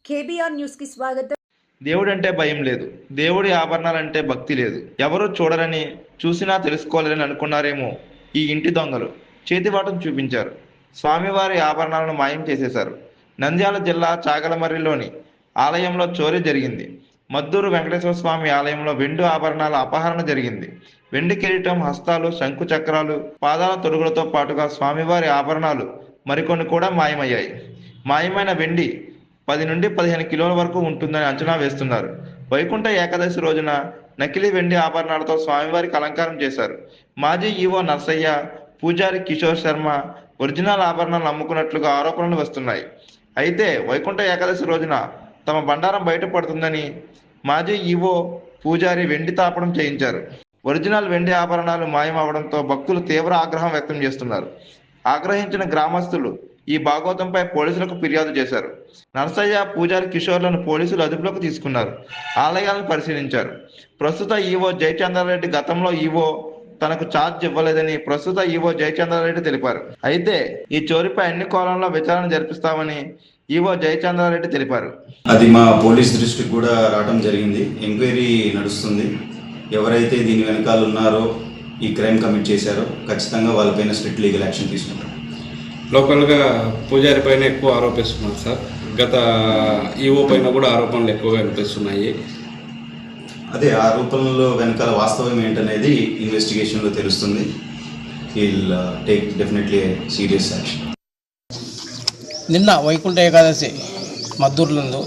KBR news కి స్వాగతం. దేవుడంటే భయం లేదు, దేవుడి ఆభరణాలంటే భక్తి లేదు. ఎవరు చూడరని, చూసినా తెలుసుకోలేరని అనుకున్నారేమో ఈ ఇంటి దొంగలు. చేతివాటం చూపించారు. స్వామివారి ఆభరణాలను మాయం చేసేశారు. నంద్యాల జిల్లా చాగలమర్రిలోని ఆలయంలో చోరీ జరిగింది. మద్దూరు వెంకటేశ్వర స్వామి ఆలయంలో వెండి ఆభరణాల అపహరణ జరిగింది. వెండి కిరీటం, హస్తాలు, శంకు చక్రాలు, పాదాల తొడుగులతో పాటుగా స్వామివారి ఆభరణాలు మరికొన్ని కూడా మాయమయ్యాయి. మాయమైన వెండి 10 నుండి 15 కిలోల వరకు ఉంటుందని అంచనా వేస్తున్నారు. వైకుంఠ ఏకాదశి రోజున నకిలీ వెండి ఆభరణాలతో స్వామివారికి అలంకారం చేశారు. మాజీ ఈవో నర్సయ్య, పూజారి కిషోర్ శర్మ ఒరిజినల్ ఆభరణాలు అమ్ముకున్నట్లుగా ఆరోపణలు వస్తున్నాయి. అయితే వైకుంఠ ఏకాదశి రోజున తమ బండారం బయటపడుతుందని మాజీ ఈవో, పూజారి వెండి తాపడం చేయించారు. ఒరిజినల్ వెండి ఆభరణాలు మాయం అవడంతో భక్తులు తీవ్ర ఆగ్రహం వ్యక్తం చేస్తున్నారు. ఆగ్రహించిన గ్రామస్తులు ఈ భాగవతంపై పోలీసులకు ఫిర్యాదు చేశారు. నర్సయ్య, పూజారి కిషోర్లను పోలీసులు అదుపులోకి తీసుకున్నారు. ఆలయాలను పరిశీలించారు. ప్రస్తుత ఈవో జయచంద్రారెడ్డి గతంలో ఈవో తనకు ఛార్జ్ ఇవ్వలేదని ప్రస్తుత ఈవో జయచంద్రారెడ్డి తెలిపారు. అయితే ఈ చోరీపై అన్ని కోణంలో విచారణ జరిపిస్తామని ఈవో జయచంద్రారెడ్డి తెలిపారు. అది మా పోలీస్ దృష్టికి కూడా రావడం జరిగింది. ఎంక్వైరీ నడుస్తుంది. ఎవరైతే దీని వెనకాల ఉన్నారో, ఈ క్రైమ్ కమిట్ చేశారో ఖచ్చితంగా వాళ్ళపైన స్ట్రిక్ట్ లీగల్ యాక్షన్ తీసుకుంటారు. లోకల్గా పూజారి పైన ఎక్కువ ఆరోపిస్తున్నారు సార్. గత ఈవో పైన కూడా ఆరోపణలు ఎక్కువగా వినిపిస్తున్నాయి. అదే ఆరోపణలో వెనకాల వాస్తవం ఏంటనేది ఇన్వెస్టిగేషన్లో తెలుస్తుంది. Will take definitely serious action. నిన్న వైకుంఠ ఏకాదశి మద్దూరులందు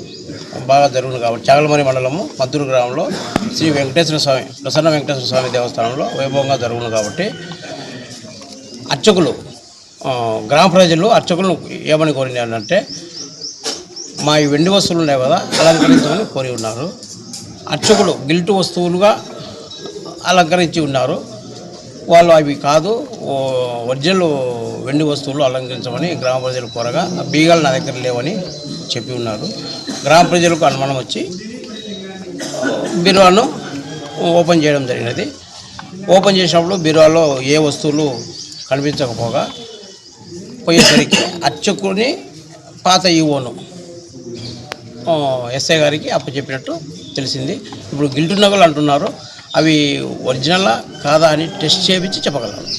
బాగా జరుగుతుంది కాబట్టి చాగలమర్రి మండలము మద్దూరు గ్రామంలో శ్రీ వెంకటేశ్వర స్వామి, ప్రసన్న వెంకటేశ్వర స్వామి దేవస్థానంలో వైభవంగా జరుగుతుంది కాబట్టి అర్చకులు, గ్రామ ప్రజలు అర్చకులను ఏమని కోరినారంటే, మా ఈ వెండి వస్తువులు ఉన్నాయి కదా అలంకరించమని కోరి ఉన్నారు. అర్చకులు గిల్టు వస్తువులుగా అలంకరించి ఉన్నారు. వాళ్ళు అవి కాదు, ఒరిజినల్ వెండి వస్తువులు అలంకరించమని గ్రామ ప్రజలు కోరగా బీగాలు నా దగ్గర లేవని చెప్పి ఉన్నారు. గ్రామ ప్రజలకు అనుమానం వచ్చి బీరువాను ఓపెన్ చేయడం జరిగినది. ఓపెన్ చేసినప్పుడు బీరువాలో ఏ వస్తువులు కనిపించకపోగా పోయేసరికి అర్చకుని పాత ఈవోను ఎస్ఐ గారికి అప్పచెప్పినట్టు తెలిసింది. ఇప్పుడు గిల్టు నగలు అంటున్నారు. అవి ఒరిజినలా కాదా అని టెస్ట్ చేయించి చెప్పగలరు.